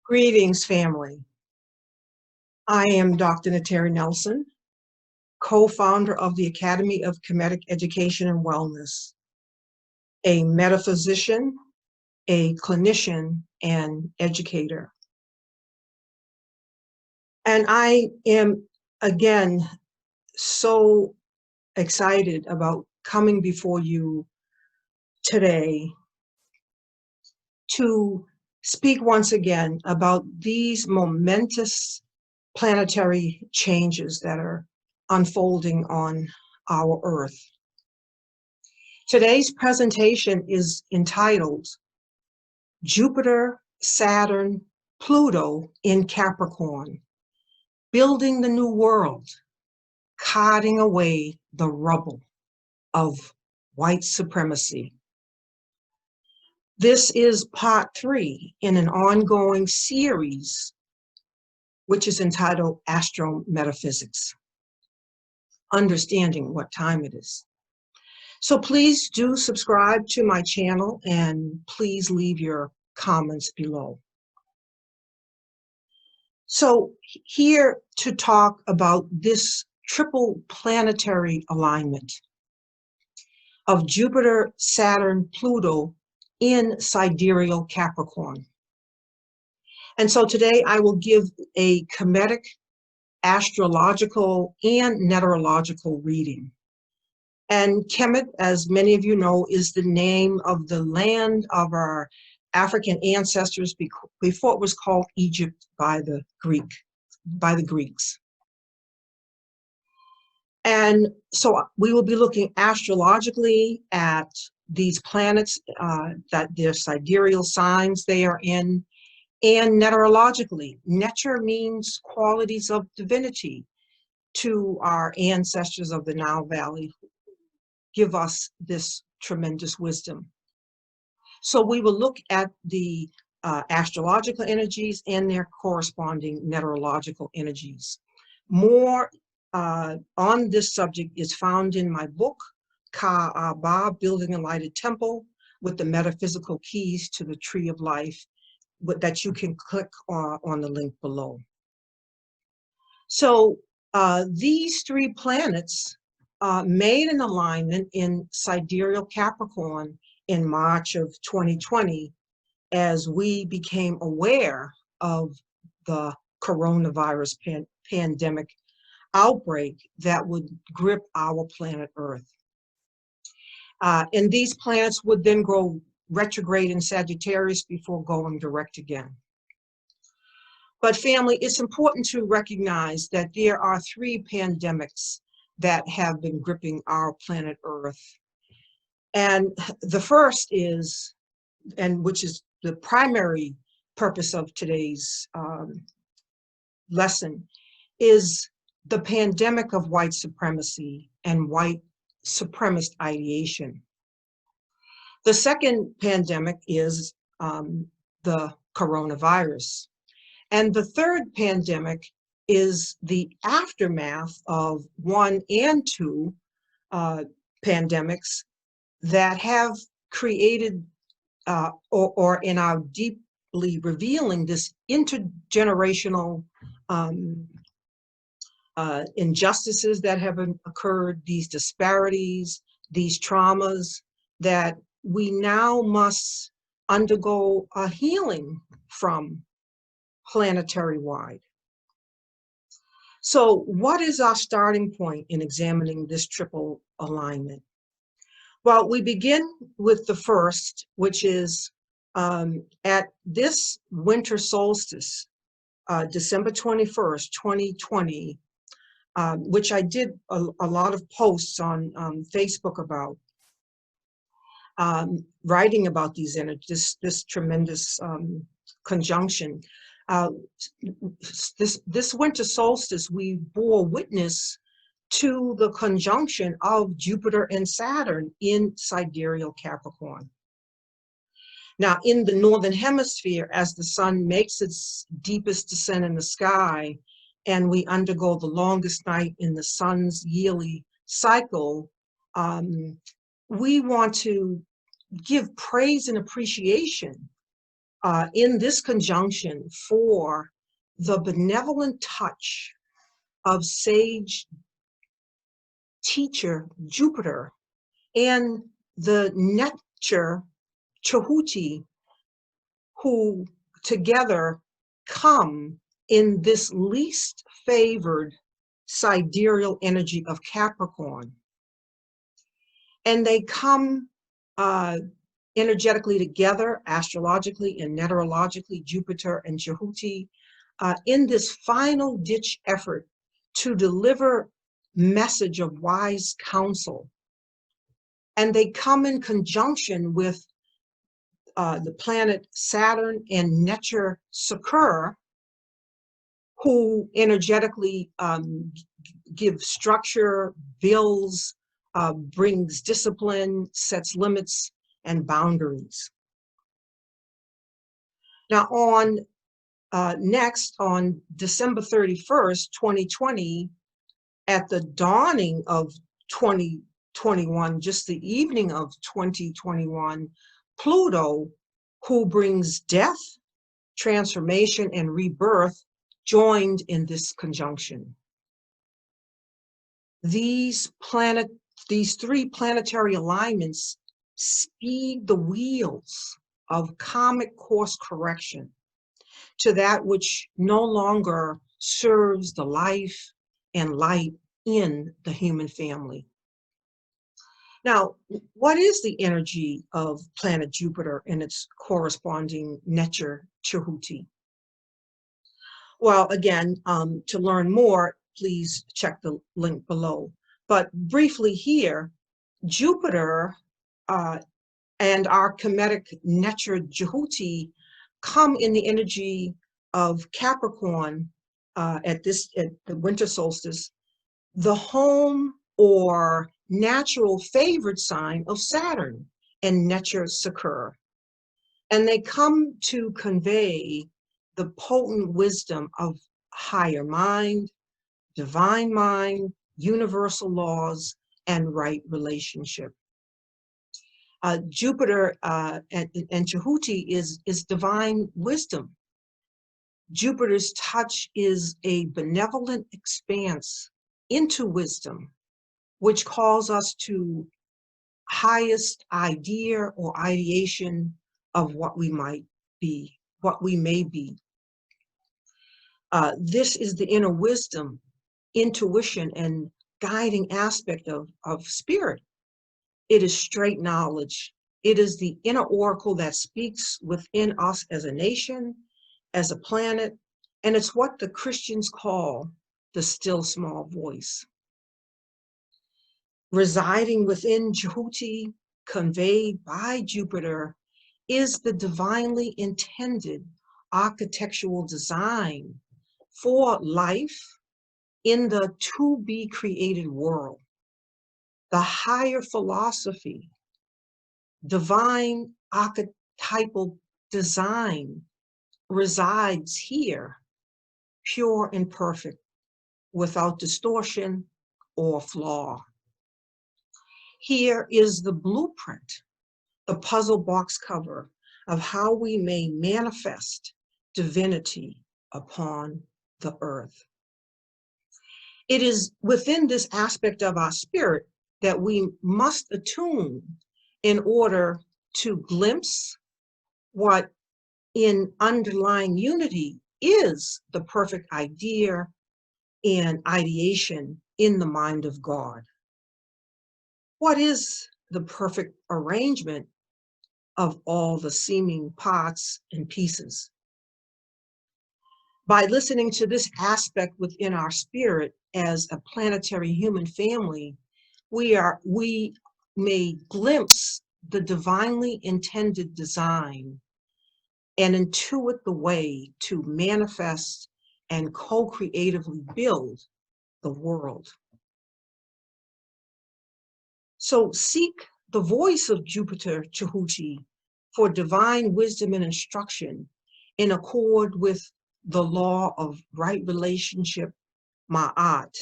Greetings, family. I am Dr. Nteri Nelson, co-founder of the Academy of Kemetic Education and Wellness, a metaphysician, a clinician, and educator. And I am, again, so excited about coming before you today to speak once again about these momentous planetary changes that are unfolding on our Earth. Today's presentation is entitled Jupiter, Saturn, Pluto in Capricorn, Building the New World, Carting Away the Rubble of White Supremacy. This is part 3 in an ongoing series which is entitled AstroMetaphysics, Understanding What Time It Is. So please do subscribe to my channel and please leave your comments below. So here to talk about this triple planetary alignment of Jupiter, Saturn, Pluto in Sidereal Capricorn. And so today I will give a Kemetic, Astrological, and Neterological reading. And Kemet, as many of you know, is the name of the land of our African ancestors before it was called Egypt by the Greeks. And so we will be looking astrologically at these planets, that their sidereal signs they are in, and neterologically. Neter means qualities of divinity to our ancestors of the Nile Valley who give us this tremendous wisdom. So we will look at the astrological energies and their corresponding neterological energies. More on this subject is found in my book, Ka'aba, Building a Lighted Temple, with the metaphysical keys to the Tree of Life, that you can click on the link below. So these 3 planets made an alignment in Sidereal Capricorn in March of 2020 as we became aware of the coronavirus pandemic outbreak that would grip our planet Earth. And these planets would then go retrograde in Sagittarius before going direct again. But family, it's important to recognize that there are 3 pandemics that have been gripping our planet Earth. And the first is, and which is the primary purpose of today's lesson, is the pandemic of white supremacy and white supremacist ideation. The second pandemic is the coronavirus. And the third pandemic is the aftermath of 1 and 2 pandemics that have created or in our deeply revealing this intergenerational injustices that have occurred, these disparities, these traumas that we now must undergo a healing from planetary-wide. So what is our starting point in examining this triple alignment? Well, we begin with the first, which is at this winter solstice, December 21st, 2020, which I did a lot of posts on Facebook about, writing about these energies, this tremendous conjunction. This winter solstice, we bore witness to the conjunction of Jupiter and Saturn in Sidereal Capricorn. Now, in the Northern Hemisphere, as the sun makes its deepest descent in the sky, and we undergo the longest night in the sun's yearly cycle, we want to give praise and appreciation in this conjunction for the benevolent touch of sage teacher Jupiter and the Neter Chahuti, who together come in this least favored sidereal energy of Capricorn. And they come energetically together, astrologically and neterologically, Jupiter and Chahuti, in this final ditch effort to deliver message of wise counsel. And they come in conjunction with the planet Saturn and Neterological, who energetically give structure, builds, brings discipline, sets limits and boundaries. Now next on December 31st, 2020, at the dawning of 2021, just the evening of 2021, Pluto, who brings death, transformation, and rebirth, joined in this conjunction. These three planetary alignments speed the wheels of karmic course correction to that which no longer serves the life and light in the human family. Now, what is the energy of planet Jupiter and its corresponding Neter Chahuti? Well, again, to learn more, please check the link below. But briefly here, Jupiter and our Kemetic Neter Chahuti come in the energy of Capricorn at the winter solstice, the home or natural favored sign of Saturn and Neterological. And they come to convey the potent wisdom of higher mind, divine mind, universal laws, and right relationship. Jupiter and Chahuti is divine wisdom. Jupiter's touch is a benevolent expanse into wisdom, which calls us to highest idea or ideation of what we might be, what we may be. This is the inner wisdom, intuition, and guiding aspect of spirit. It is straight knowledge. It is the inner oracle that speaks within us as a nation, as a planet, and it's what the Christians call the still small voice. Residing within Chahuti, conveyed by Jupiter, is the divinely intended architectural design for life in the to-be created world. The higher philosophy, divine archetypal design resides here, pure and perfect, without distortion or flaw. Here is the blueprint, the puzzle box cover of how we may manifest divinity upon the earth. It is within this aspect of our spirit that we must attune in order to glimpse what in underlying unity is the perfect idea and ideation in the mind of God. What is the perfect arrangement of all the seeming parts and pieces? By listening to this aspect within our spirit as a planetary human family, we may glimpse the divinely intended design and intuit the way to manifest and co-creatively build the world. So seek the voice of Jupiter Chahuti for divine wisdom and instruction in accord with the law of right relationship, Ma'at.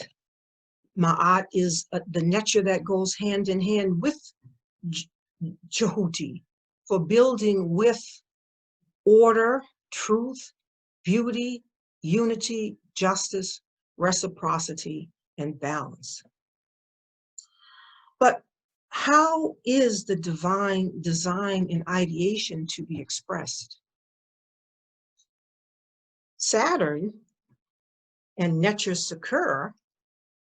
Ma'at is the nature that goes hand in hand with Chahuti for building with order, truth, beauty, unity, justice, reciprocity, and balance. But how is the divine design and ideation to be expressed? Saturn and Neterological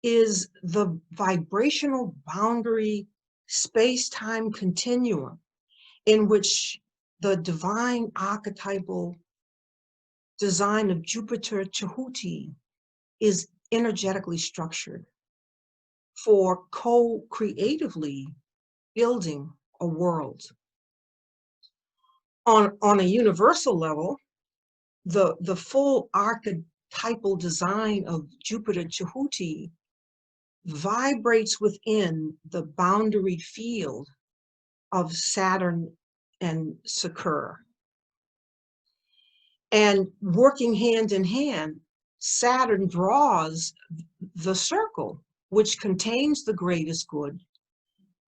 is the vibrational boundary space-time continuum in which the divine archetypal design of Jupiter Tahuti is energetically structured for co-creatively building a world. On a universal level, the full archetypal design of Jupiter Tahuti vibrates within the boundary field of Saturn and Saturn. And working hand in hand, Saturn draws the circle, which contains the greatest good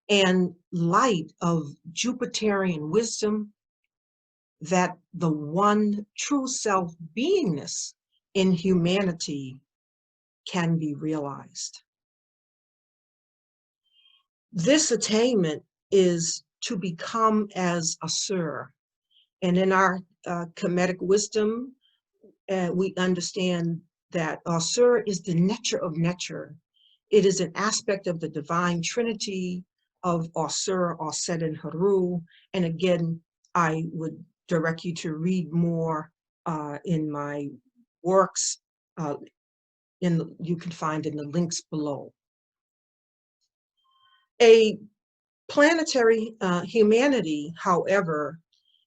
and light of Jupiterian wisdom, that the one true self beingness in humanity can be realized. This attainment is to become as a Asur. And in our Kemetic wisdom, we understand that Asur is the nature of nature. It is an aspect of the divine trinity of Asur, Aset, and Haru. And again, I would direct you to read more in my works. You can find in the links below. A planetary humanity, however,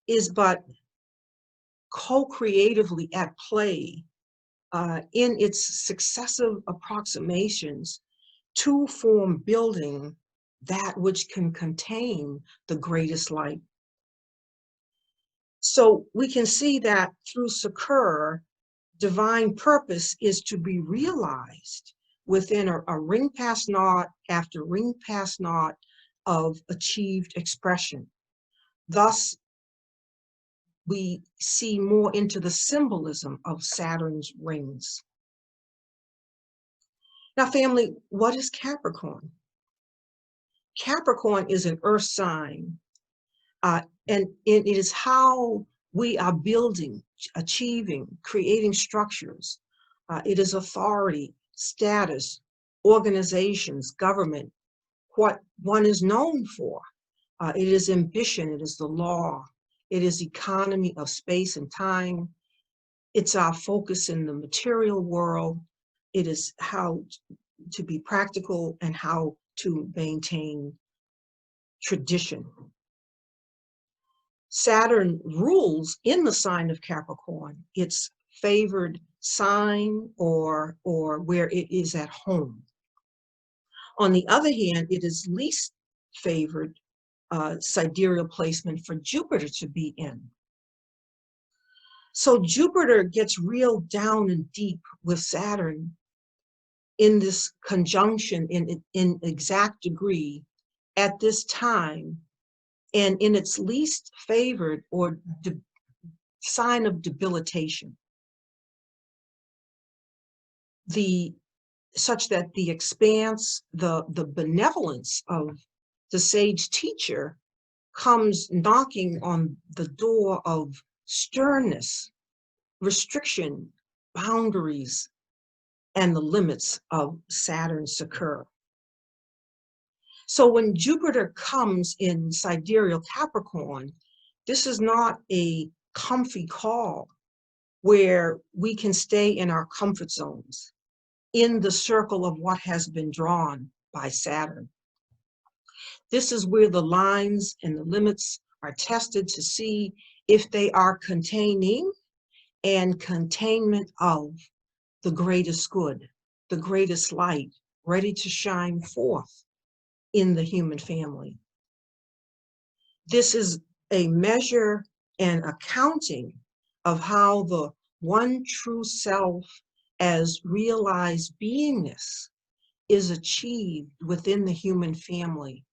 is but co-creatively at play in its successive approximations to form building that which can contain the greatest light. So we can see that through Sakur, divine purpose is to be realized within a ring past naught after ring past naught of achieved expression. Thus, we see more into the symbolism of Saturn's rings. Now, family, what is Capricorn? Capricorn is an earth sign, and it is how we are building, achieving, creating structures. It is authority, status, organizations, government, what one is known for. It is ambition, it is the law, it is economy of space and time. It's our focus in the material world. It is how to be practical and how to maintain tradition. Saturn rules in the sign of Capricorn, its favored sign or where it is at home. On the other hand, it is least favored sidereal placement for Jupiter to be in. So Jupiter gets real down and deep with Saturn in this conjunction in exact degree at this time, and in its least favored or sign of debilitation. Such that the expanse, the benevolence of the sage teacher comes knocking on the door of sternness, restriction, boundaries, and the limits of Saturn's Sakur. So when Jupiter comes in Sidereal Capricorn, this is not a comfy call where we can stay in our comfort zones, in the circle of what has been drawn by Saturn. This is where the lines and the limits are tested to see if they are containing and containment of the greatest good, the greatest light, ready to shine forth in the human family. This is a measure and accounting of how the one true self as realized beingness is achieved within the human family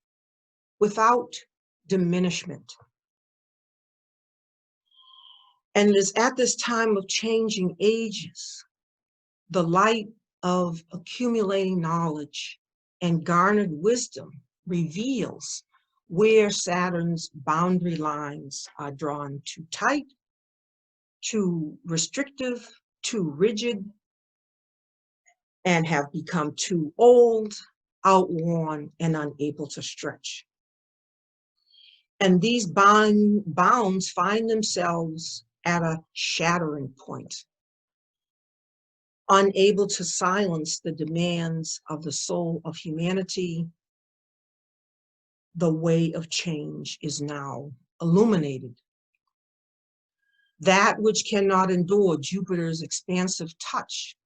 without diminishment. And it is at this time of changing ages, the light of accumulating knowledge and garnered wisdom reveals where Saturn's boundary lines are drawn too tight, too restrictive, too rigid, and have become too old, outworn, and unable to stretch. And these bounds find themselves at a shattering point, unable to silence the demands of the soul of humanity. The way of change is now illuminated. That which cannot endure Jupiter's expansive touch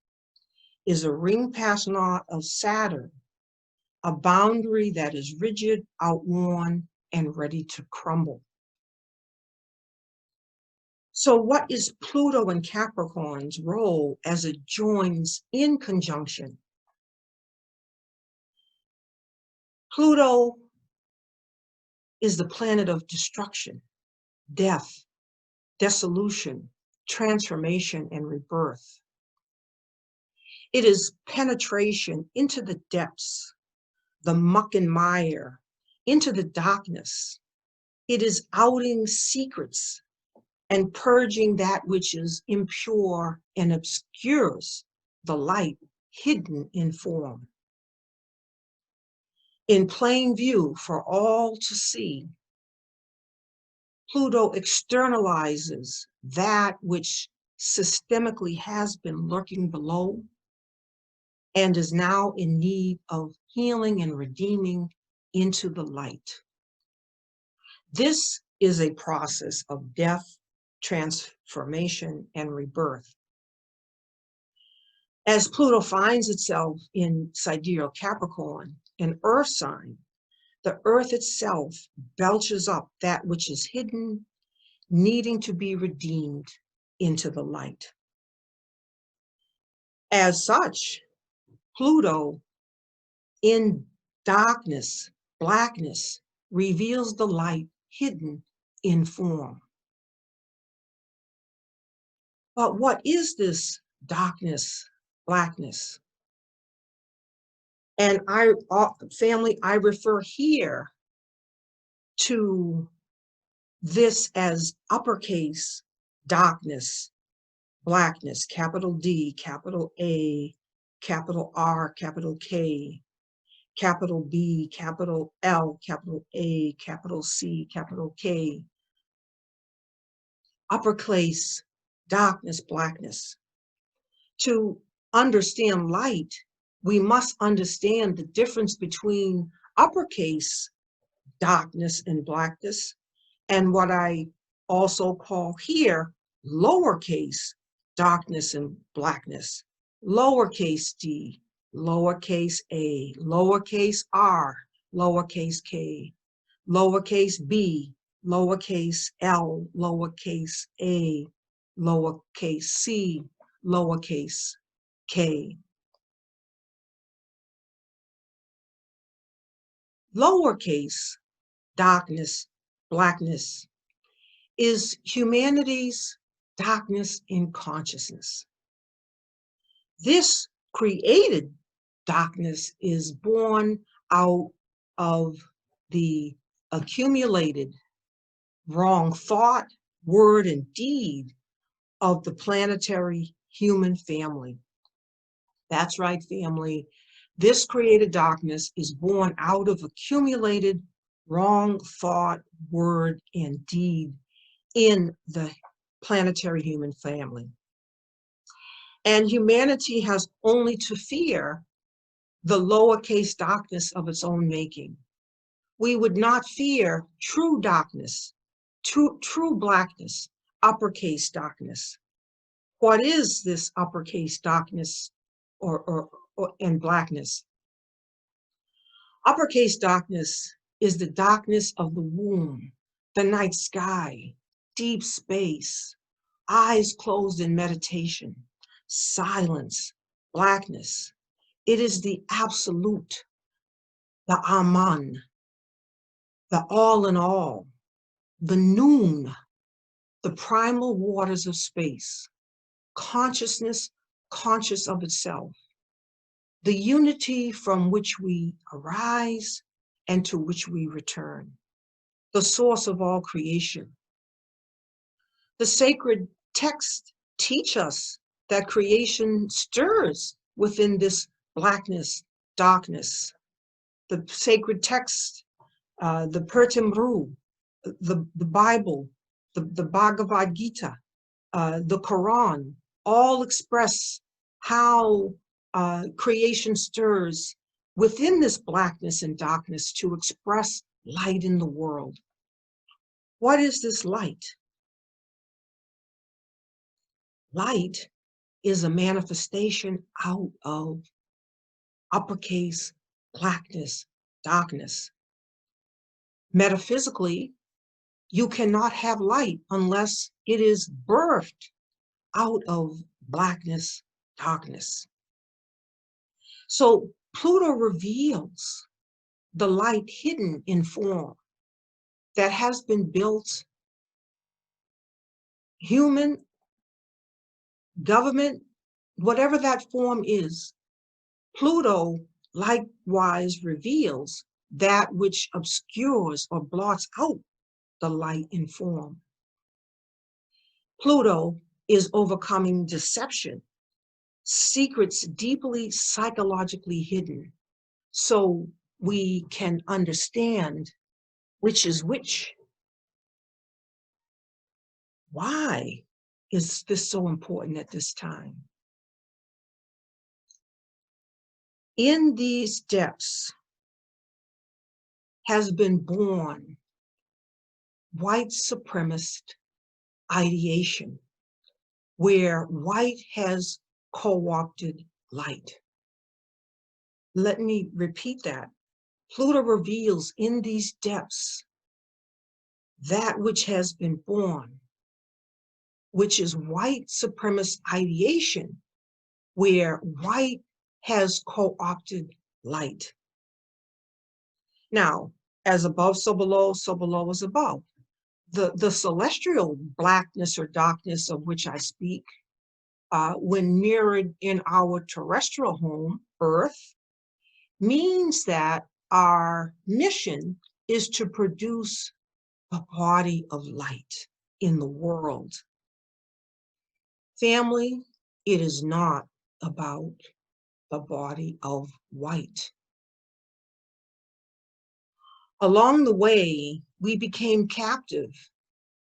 is a ring pass knot of Saturn, a boundary that is rigid, outworn, and ready to crumble. So what is Pluto and Capricorn's role as it joins in conjunction? Pluto is the planet of destruction, death, dissolution, transformation, and rebirth. It is penetration into the depths, the muck and mire, into the darkness. It is outing secrets and purging that which is impure and obscures the light hidden in form. In plain view for all to see, Pluto externalizes that which systemically has been lurking below and is now in need of healing and redeeming into the light. This is a process of death, transformation, and rebirth. As Pluto finds itself in Sidereal Capricorn, an earth sign, the earth itself belches up that which is hidden, needing to be redeemed into the light. As such, Pluto in darkness, blackness, reveals the light hidden in form. But what is this darkness, blackness? And family, I refer here to this as uppercase darkness, blackness, capital D, capital A, capital R, capital K, capital B, capital L, capital A, capital C, capital K, uppercase darkness, blackness. To understand light, we must understand the difference between uppercase darkness and blackness and what I also call here lowercase darkness and blackness, lowercase d, lowercase a, lowercase r, lowercase k, lowercase b, lowercase l, lowercase a, lowercase c, lowercase k. Lowercase darkness, blackness, is humanity's darkness in consciousness. This created darkness is born out of the accumulated wrong thought, word, and deed of the planetary human family. That's right, family. This created darkness is born out of accumulated wrong thought, word, and deed in the planetary human family. And humanity has only to fear the lowercase darkness of its own making. We would not fear true darkness, true blackness, uppercase darkness. What is this uppercase darkness and blackness? Uppercase darkness is the darkness of the womb, the night sky, deep space, eyes closed in meditation, silence, blackness. It is the absolute, the Aman, the all in all, the noon, the primal waters of space, consciousness conscious of itself, the unity from which we arise and to which we return, the source of all creation. The sacred texts teach us that creation stirs within this blackness, darkness. The sacred texts, the Pertimru, the Bible, the Bhagavad Gita, the Quran, all express how creation stirs within this blackness and darkness to express light in the world. What is this light? Light is a manifestation out of uppercase blackness, darkness. Metaphysically, you cannot have light unless it is birthed out of blackness, darkness. So Pluto reveals the light hidden in form that has been built, human, government, whatever that form is. Pluto likewise reveals that which obscures or blots out the light in form. Pluto is overcoming deception, secrets deeply psychologically hidden, so we can understand which is which. Why is this so important at this time? In these depths has been born white supremacist ideation, where white has co-opted light. Let me repeat that. Pluto reveals in these depths that which has been born, which is white supremacist ideation, where white has co-opted light. Now, as above, so below is above. The celestial blackness or darkness of which I speak, when mirrored in our terrestrial home, Earth, means that our mission is to produce a body of light in the world. Family, it is not about the body of white. Along the way, we became captive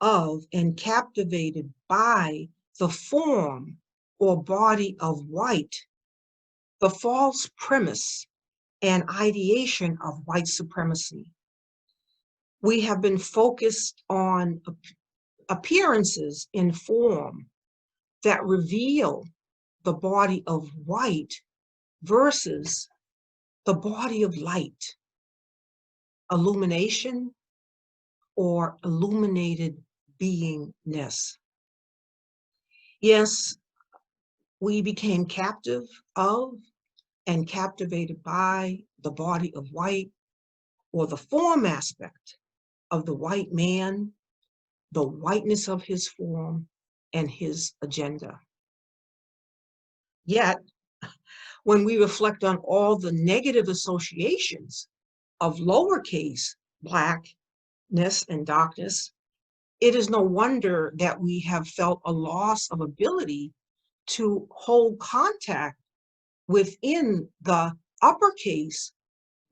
of and captivated by the form or body of white, the false premise and ideation of white supremacy. We have been focused on appearances in form that reveal the body of white versus the body of light, illumination or illuminated beingness. Yes, we became captive of and captivated by the body of white, or the form aspect of the white man, the whiteness of his form and his agenda. Yet, when we reflect on all the negative associations of lowercase blackness and darkness, it is no wonder that we have felt a loss of ability to hold contact within the uppercase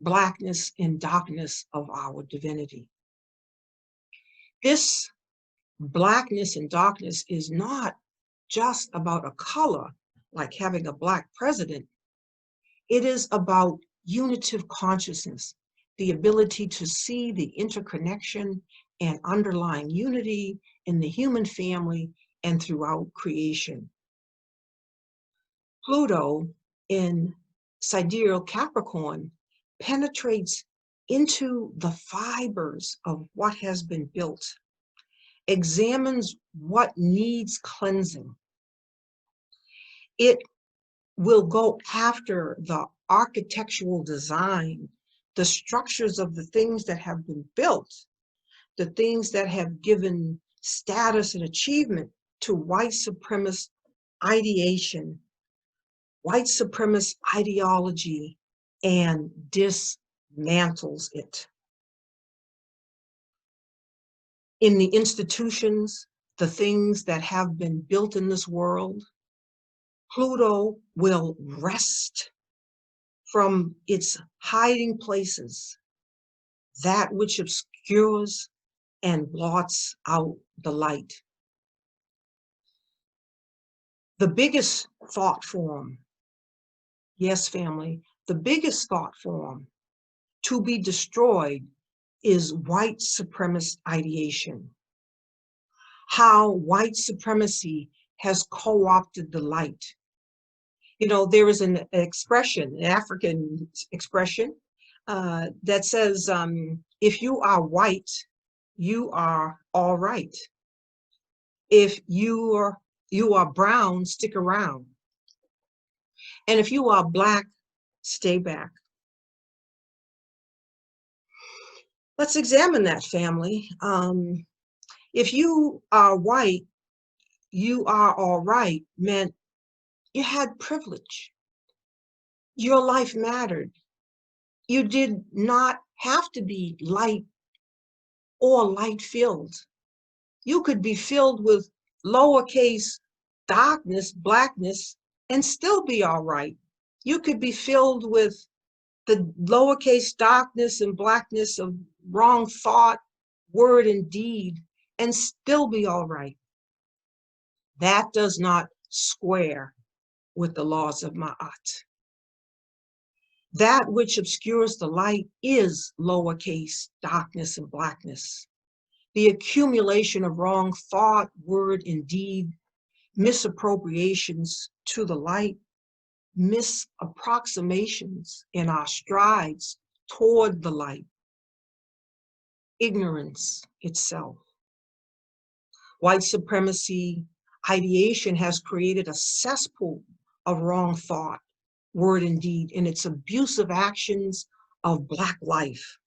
blackness and darkness of our divinity. This blackness and darkness is not just about a color, like having a black president. It is about unitive consciousness, the ability to see the interconnection and underlying unity in the human family and throughout creation. Pluto in Sidereal Capricorn penetrates into the fibers of what has been built, examines what needs cleansing. It will go after the architectural design, the structures of the things that have been built, the things that have given status and achievement to white supremacist ideation, white supremacist ideology, and dismantles it. In the institutions, the things that have been built in this world, Pluto will wrest from its hiding places that which obscures and blots out the light. The biggest thought form, yes, family, the biggest thought form to be destroyed is white supremacist ideation. How white supremacy has co-opted the light. You know, there is an expression, an African expression, that says, if you are white, you are all right. If you are brown, stick around. And if you are black, stay back. Let's examine that, family. If you are white, you are all right meant you had privilege. Your life mattered. You did not have to be light or light filled. You could be filled with lowercase darkness, blackness, and still be all right. You could be filled with the lowercase darkness and blackness of wrong thought, word, and deed, and still be all right. That does not square with the laws of Ma'at. That which obscures the light is lowercase darkness and blackness. The accumulation of wrong thought, word, and deed, misappropriations to the light, misapproximations in our strides toward the light, ignorance itself. White supremacy ideation has created a cesspool of wrong thought, word, and deed in its abusive actions of Black life,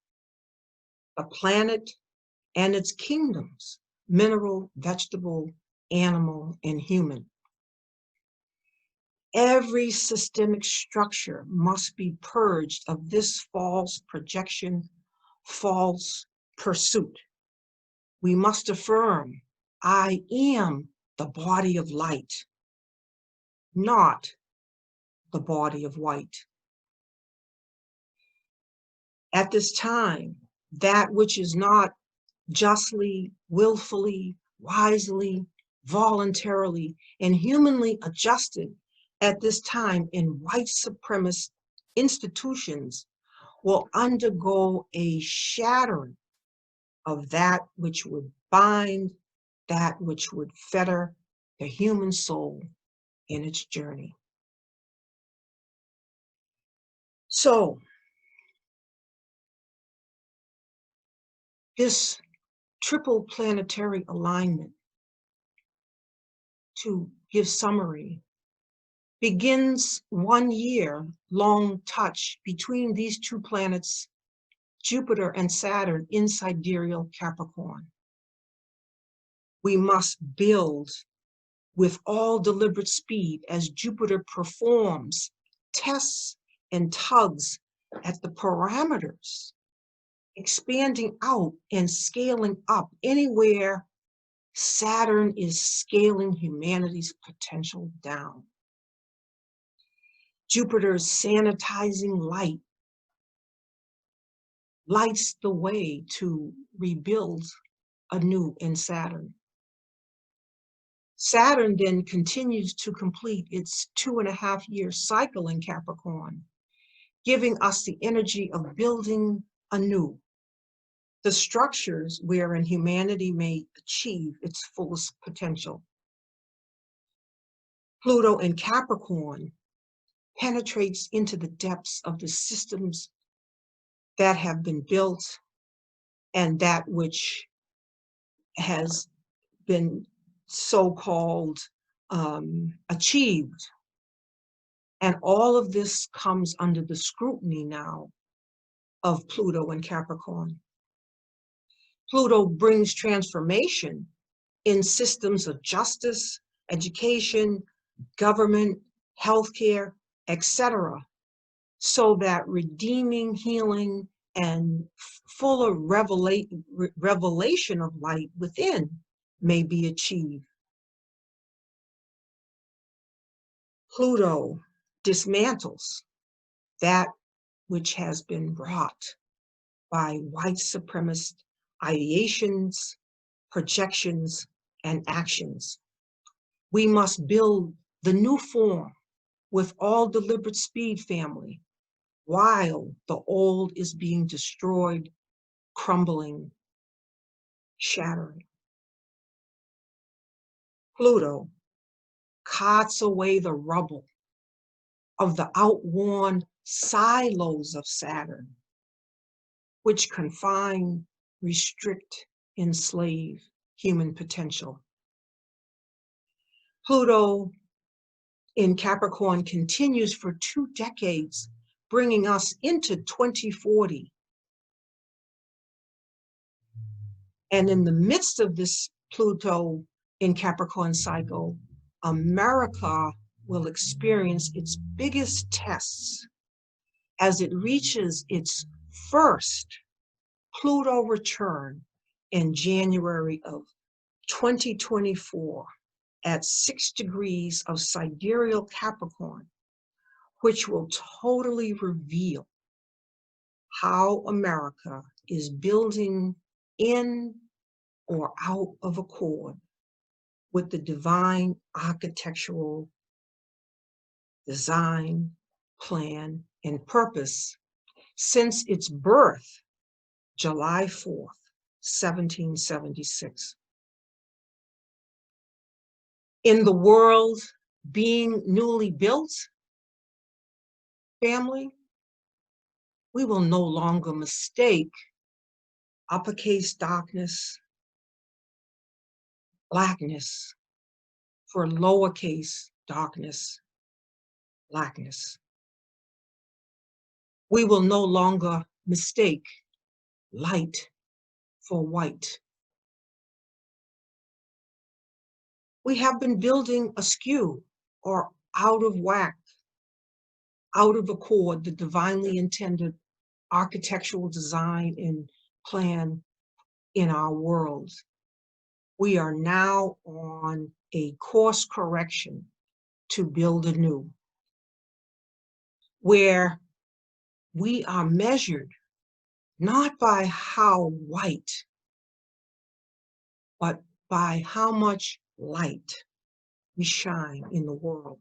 the planet and its kingdoms, mineral, vegetable, animal, and human. Every systemic structure must be purged of this false projection, false pursuit. We must affirm, I am the body of light, not the body of white. At this time, that which is not justly, willfully, wisely, voluntarily, and humanly adjusted at this time in white supremacist institutions will undergo a shattering of that which would bind, that which would fetter the human soul in its journey. So, this triple planetary alignment, to give summary, begins 1 year long touch between these two planets, Jupiter and Saturn, in Sidereal Capricorn. We must build with all deliberate speed as Jupiter performs tests and tugs at the parameters, expanding out and scaling up anywhere Saturn is scaling humanity's potential down. Jupiter's sanitizing light lights the way to rebuild anew in Saturn. Saturn then continues to complete its 2.5-year cycle in Capricorn, giving us the energy of building anew the structures wherein humanity may achieve its fullest potential. Pluto in Capricorn penetrates into the depths of the systems that have been built and that which has been so-called achieved. And all of this comes under the scrutiny now of Pluto and Capricorn. Pluto brings transformation in systems of justice, education, government, healthcare, etc., so that redeeming, healing, and fuller revelation of light within may be achieved. Pluto dismantles that which has been wrought by white supremacist ideations, projections, and actions. We must build the new form with all deliberate speed, family, while the old is being destroyed, crumbling, shattering. Pluto carts away the rubble of the outworn silos of Saturn, which confine, restrict, enslave human potential. Pluto in Capricorn continues for 2 decades, bringing us into 2040. And in the midst of this Pluto in Capricorn cycle, America will experience its biggest tests as it reaches its first Pluto return in January of 2024 at 6 degrees of Sidereal Capricorn, which will totally reveal how America is building in or out of accord with the divine architectural design, plan, and purpose since its birth, July 4th, 1776. In the world being newly built, family, we will no longer mistake uppercase darkness, blackness, for lowercase darkness, blackness. We will no longer mistake light for white. We have been building askew or out of whack, out of accord, the divinely intended architectural design and plan in our world. We are now on a course correction to build anew, where we are measured not by how white, but by how much light we shine in the world.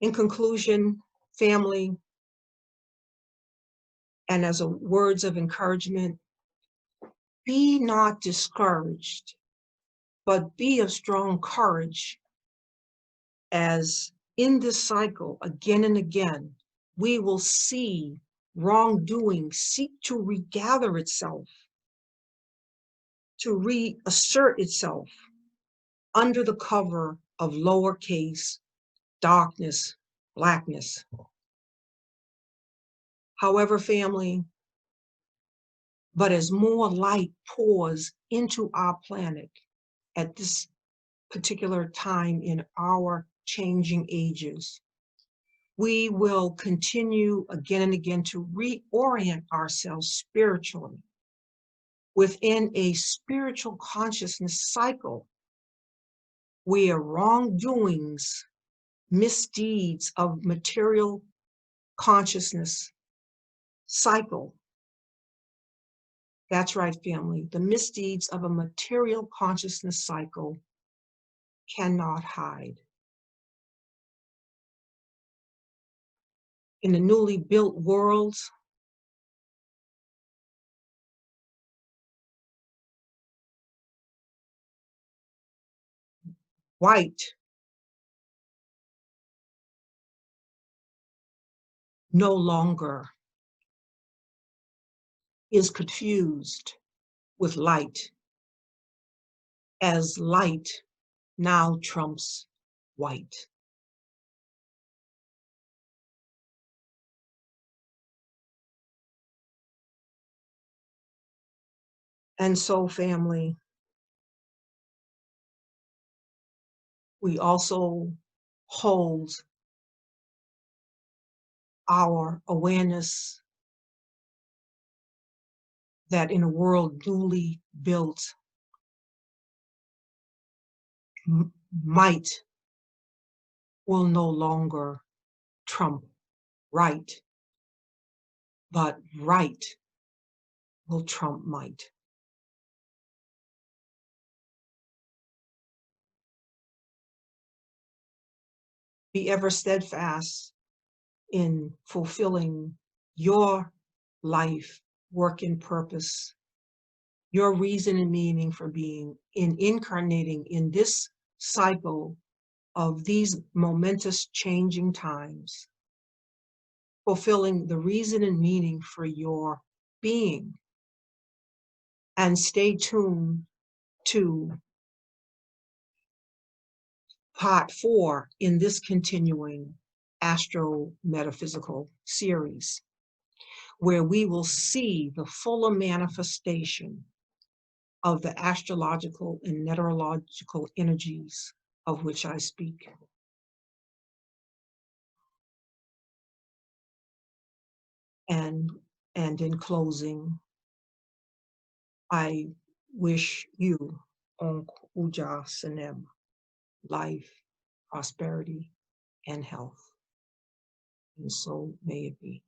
In conclusion, family, and as a words of encouragement, be not discouraged, but be of strong courage, as in this cycle, again and again, we will see wrongdoing seek to regather itself, to reassert itself under the cover of lowercase darkness, blackness. However, family, but as more light pours into our planet at this particular time in our changing ages, we will continue again and again to reorient ourselves spiritually within a spiritual consciousness cycle where wrongdoings, misdeeds of material consciousness cycle. That's right, family. The misdeeds of a material consciousness cycle cannot hide. In the newly built world, white no longer is confused with light, as light now trumps white. And so, family, we also hold our awareness that in a world newly built, might will no longer trump right, but right will trump might. Be ever steadfast in fulfilling your life, work, and purpose, your reason and meaning for being, in incarnating in this cycle of these momentous changing times, fulfilling the reason and meaning for your being. And stay tuned to part 4 in this continuing astro-metaphysical series, where we will see the fuller manifestation of the astrological and neterological energies of which I speak. And in closing, I wish you Onk Uja Sanem, life, prosperity, and health. And so may it be.